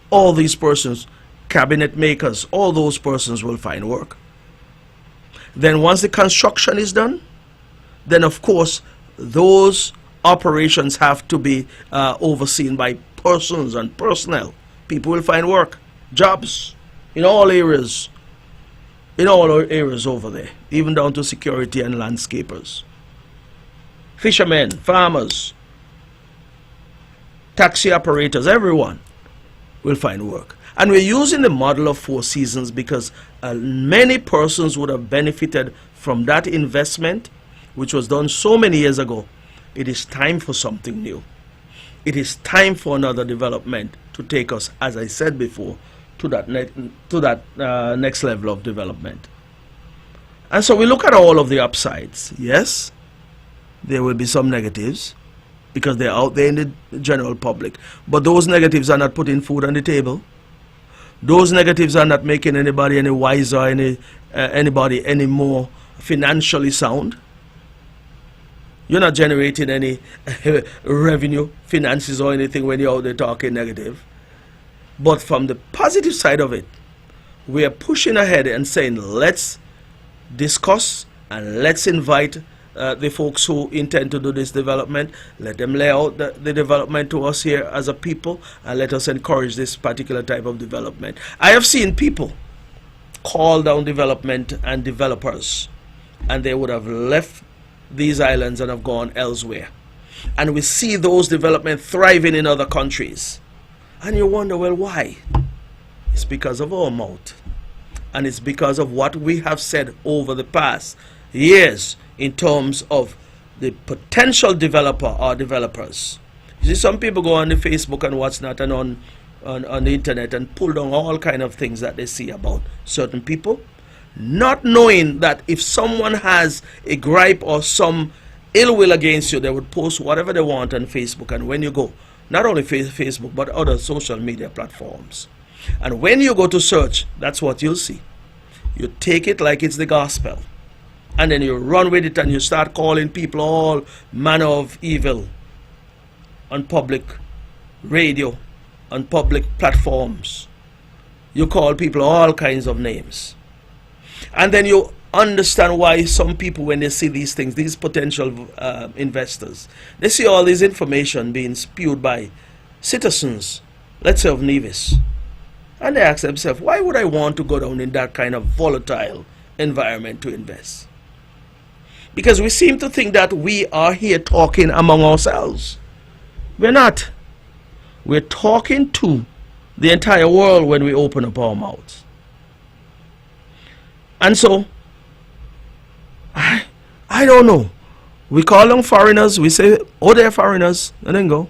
All these persons, cabinet makers, all those persons will find work. Then once the construction is done, then of course those operations have to be overseen by persons and personnel. People will find work, jobs in all areas over there, even down to security and landscapers, fishermen, farmers, taxi operators, everyone will find work. And we're using the model of 4 seasons because many persons would have benefited from that investment, which was done so many years ago. It is time for something new. It is time for another development to take us, as I said before, to that next level of development. And so we look at all of the upsides. Yes, there will be some negatives because they're out there in the general public. But those negatives are not putting food on the table. Those negatives are not making anybody any wiser, anybody any more financially sound. You're not generating any revenue, finances, or anything when you're out there talking negative. But from the positive side of it, we are pushing ahead and saying, let's discuss and let's invite the folks who intend to do this development. Let them lay out the development to us here as a people, and let us encourage this particular type of development. I have seen people call down development and developers, and they would have left these islands and have gone elsewhere. And we see those developments thriving in other countries. And you wonder, well, why? It's because of our mouth. And it's because of what we have said over the past years in terms of the potential developer or developers. You see, some people go on the Facebook and what's not and on the internet and pull down all kind of things that they see about certain people, not knowing that if someone has a gripe or some ill will against you, they would post whatever they want on Facebook. And when you go, not only Facebook, but other social media platforms, and when you go to search, that's what you'll see. You take it like it's the gospel, and then you run with it and you start calling people all manner of evil on public radio, on public platforms. You call people all kinds of names. And then you understand why some people, when they see these things, these potential investors, they see all this information being spewed by citizens, let's say of Nevis, and they ask themselves, why would I want to go down in that kind of volatile environment to invest? Because we seem to think that we are here talking among ourselves. We're not. We're talking to the entire world when we open up our mouths. And so, I don't know. We call them foreigners, we say, oh, they're foreigners, and then go.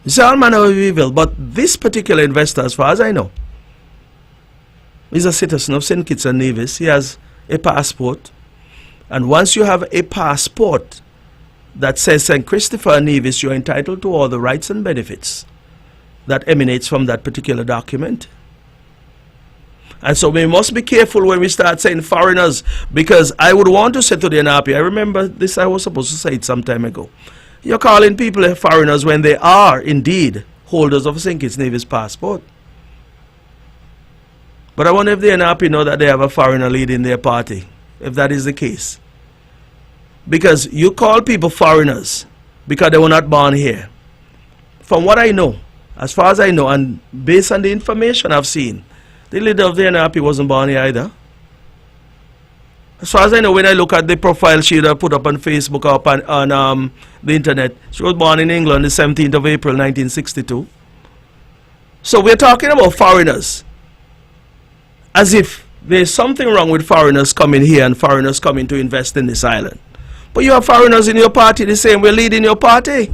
It's all manner of evil, but this particular investor, as far as I know, is a citizen of St. Kitts and Nevis. He has a passport, and once you have a passport that says St. Christopher and Nevis, you're entitled to all the rights and benefits that emanates from that particular document. And so we must be careful when we start saying foreigners, because I would want to say to the NRP, I remember this, I was supposed to say it some time ago. You're calling people foreigners when they are indeed holders of a St. Kitts Nevis passport. But I wonder if the NRP know that they have a foreigner leading their party, if that is the case. Because you call people foreigners because they were not born here. From what I know, as far as I know, and based on the information I've seen, the leader of the NRP wasn't born here either. As far as I know, when I look at the profile she put up on Facebook or up on the internet, she was born in England the 17th of April 1962. So we're talking about foreigners as if there's something wrong with foreigners coming here and foreigners coming to invest in this island. But you have foreigners in your party the same way leading your party.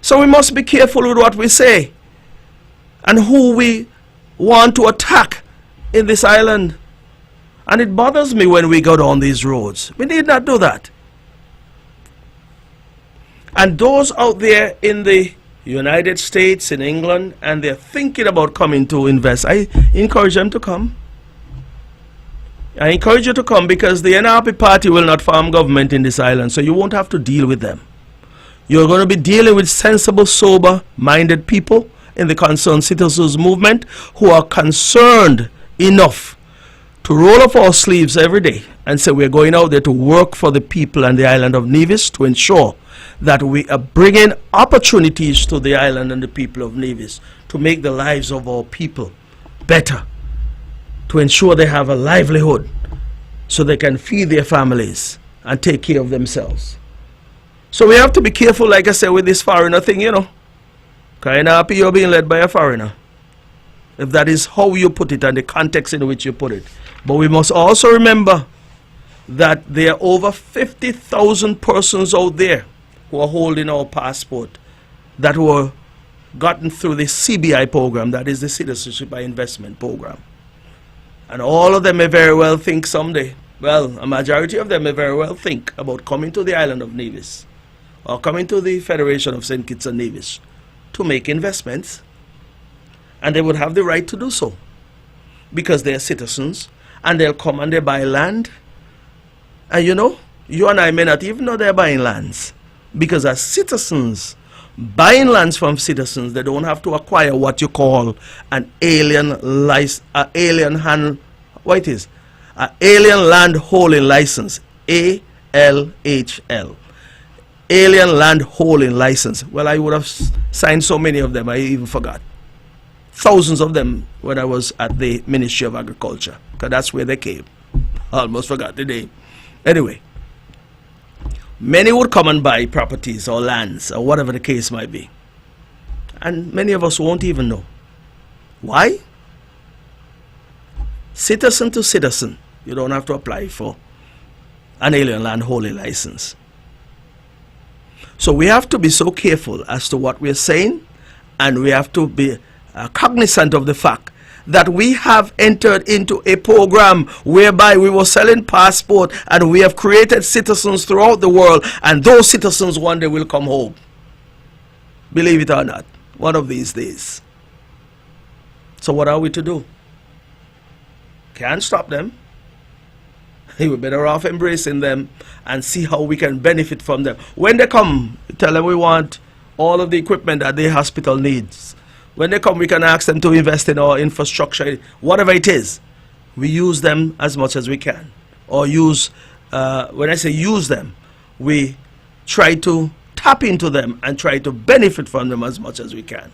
So we must be careful with what we say and who we want to attack in this island. And it bothers me when we go down these roads. We need not do that. And those out there in the United States, in England, and they're thinking about coming to invest, I encourage them to come. I encourage you to come, because the NRP party will not form government in this island, so you won't have to deal with them. You're going to be dealing with sensible, sober-minded people in the Concerned Citizens Movement who are concerned enough to roll up our sleeves every day and say we're going out there to work for the people and the island of Nevis to ensure that we are bringing opportunities to the island and the people of Nevis to make the lives of our people better, to ensure they have a livelihood so they can feed their families and take care of themselves. So we have to be careful, like I said, with this foreigner thing, you know. Kind of you're being led by a foreigner, if that is how you put it and the context in which you put it. But we must also remember that there are over 50,000 persons out there who are holding our passport that were gotten through the CBI program, that is the Citizenship by Investment program. And all of them may very well think someday, well, a majority of them may very well think about coming to the island of Nevis or coming to the Federation of St. Kitts and Nevis to make investments. And they would have the right to do so because they're citizens, and they'll come and they buy land. And you know, you and I may not even know they're buying lands, because as citizens, buying lands from citizens, they don't have to acquire what you call an alien alien land holding license, ALHL, alien land holding license. Well, I would have signed so many of them I even forgot. Thousands of them when I was at the Ministry of Agriculture, because that's where they came. I almost forgot the name. Anyway, many would come and buy properties or lands or whatever the case might be. And many of us won't even know. Why? Citizen to citizen, you don't have to apply for an alien land holding license. So we have to be so careful as to what we're saying, and we have to be cognizant of the fact that we have entered into a program whereby we were selling passport, and we have created citizens throughout the world, and those citizens one day will come home. Believe it or not, one of these days. So what are we to do? Can't stop them. We're better off embracing them and see how we can benefit from them. When they come, tell them we want all of the equipment that the hospital needs. When they come, we can ask them to invest in our infrastructure, whatever it is. We use them as much as we can. Or use, when I say use them, we try to tap into them and try to benefit from them as much as we can.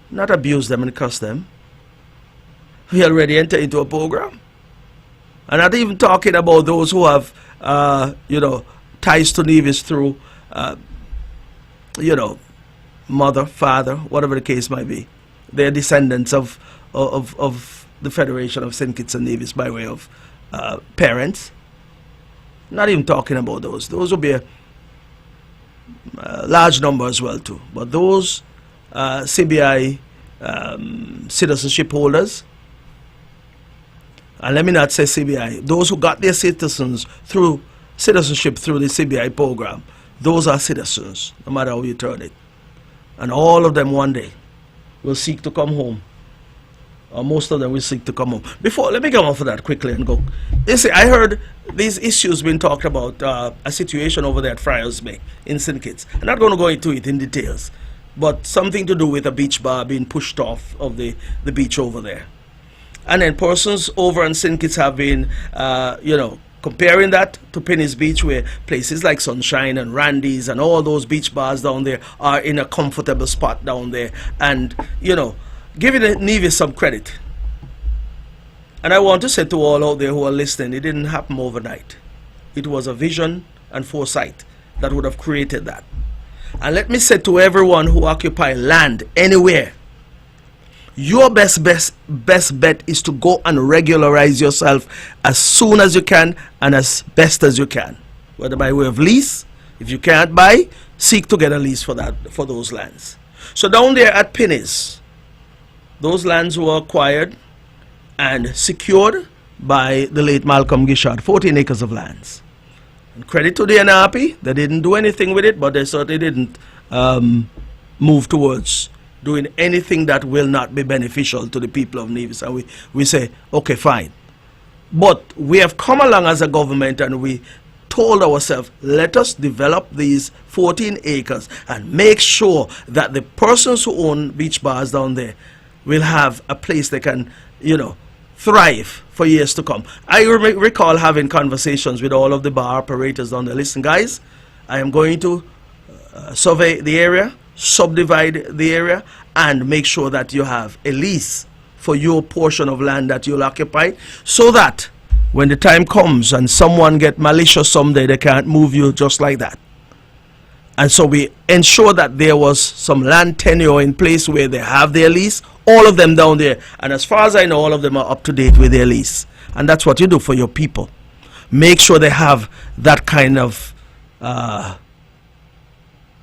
Not abuse them and curse them. We already entered into a program. I'm not even talking about those who have, ties to Nevis through you know, mother, father, whatever the case might be. They're descendants of the Federation of St. Kitts and Nevis by way of parents. Not even talking about those. Those will be a large number as well too. But those CBI citizenship holders, and let me not say CBI, those who got their citizenship through the CBI program, those are citizens, no matter how you turn it. And all of them one day will seek to come home. Or most of them will seek to come home. Let me come off of that quickly and go. You see, I heard these issues being talked about, a situation over there at Friars Bay in St. Kitts. I'm not going to go into it in details, but something to do with a beach bar being pushed off of the beach over there. And then persons over in St. Kitts have been, comparing that to Penny's Beach, where places like Sunshine and Randy's and all those beach bars down there are in a comfortable spot down there. And, giving the Nevis some credit. And I want to say to all out there who are listening, it didn't happen overnight. It was a vision and foresight that would have created that. And let me say to everyone who occupy land anywhere, your best bet is to go and regularize yourself as soon as you can and as best as you can. Whether by way of lease, if you can't buy, seek to get a lease for those lands. So down there at Penny's, those lands were acquired and secured by the late Malcolm Gishard, 14 acres of lands. And credit to the NRP, they didn't do anything with it, but they certainly didn't move towards doing anything that will not be beneficial to the people of Nevis. And we say, okay, fine. But we have come along as a government and we told ourselves, let us develop these 14 acres and make sure that the persons who own beach bars down there will have a place they can, thrive for years to come. I recall having conversations with all of the bar operators down there. Listen, guys, I am going to survey the area, subdivide the area, and make sure that you have a lease for your portion of land that you'll occupy, so that when the time comes and someone get malicious someday, they can't move you just like that. And so we ensure that there was some land tenure in place where they have their lease, all of them down there. And as far as I know, all of them are up to date with their lease. And that's what you do for your people. Make sure they have that kind of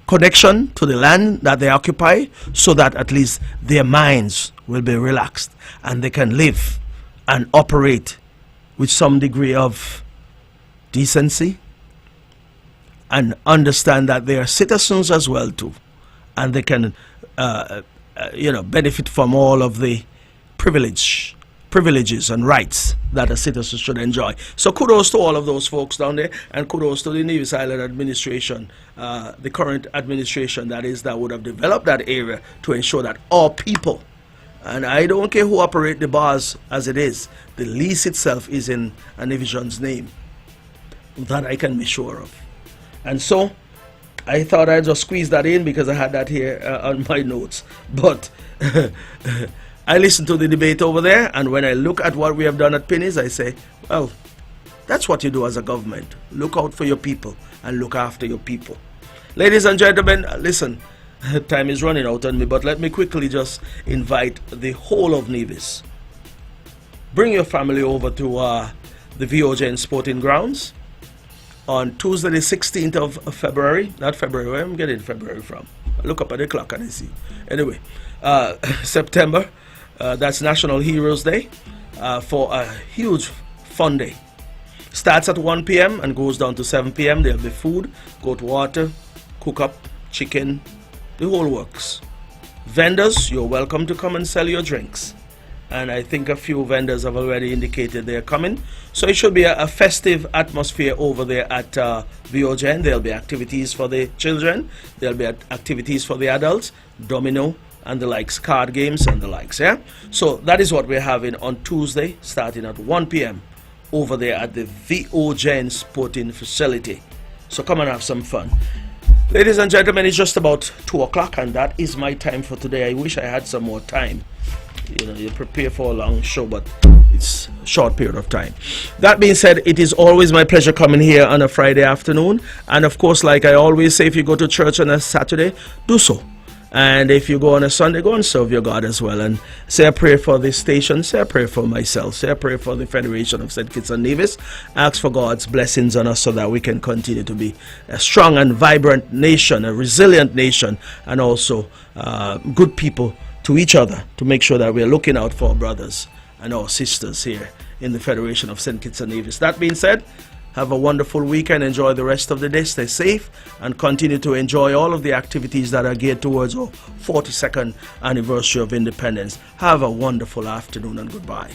connection to the land that they occupy, so that at least their minds will be relaxed and they can live and operate with some degree of decency, and understand that they are citizens as well too, and they can benefit from all of the privileges and rights that a citizen should enjoy. So kudos to all of those folks down there, and kudos to the Nevis Island administration, the current administration that would have developed that area to ensure that all people, and I don't care who operate the bars as it is, the lease itself is in a Nevisian's name. That I can be sure of. And so I thought I'd just squeeze that in because I had that here on my notes. But I listened to the debate over there, and when I look at what we have done at Penny's, I say, well, that's what you do as a government. Look out for your people and look after your people. Ladies and gentlemen, listen, time is running out on me, but let me quickly just invite the whole of Nevis. Bring your family over to the VOGN Sporting Grounds on Tuesday the 16th of February. Not February, where am I getting February from? I look up at the clock and I see. Anyway, September, that's National Heroes Day, for a huge fun day. Starts at 1 p.m. and goes down to 7 p.m. There'll be food, goat water, cook up, chicken, the whole works. Vendors, you're welcome to come and sell your drinks. And I think a few vendors have already indicated they're coming. So it should be a festive atmosphere over there at VOGN. There'll be activities for the children. There'll be activities for the adults, domino and the likes, card games and the likes, yeah? So that is what we're having on Tuesday, starting at 1 p.m. over there at the VOGN Sporting Facility. So come and have some fun. Ladies and gentlemen, it's just about 2 o'clock, and that is my time for today. I wish I had some more time. you prepare for a long show, but it's a short period of time. That being said, it is always my pleasure coming here on a Friday afternoon. And of course, like I always say, if you go to church on a Saturday, do so. And if you go on a Sunday, go and serve your God as well. And say a prayer for this station, say a prayer for myself, say a prayer for the Federation of St. Kitts and Nevis. Ask for God's blessings on us so that we can continue to be a strong and vibrant nation, a resilient nation, and also good people to each other, to make sure that we are looking out for our brothers and our sisters here in the Federation of St. Kitts and Nevis. That being said, have a wonderful weekend. Enjoy the rest of the day. Stay safe and continue to enjoy all of the activities that are geared towards our 42nd anniversary of independence. Have a wonderful afternoon and goodbye.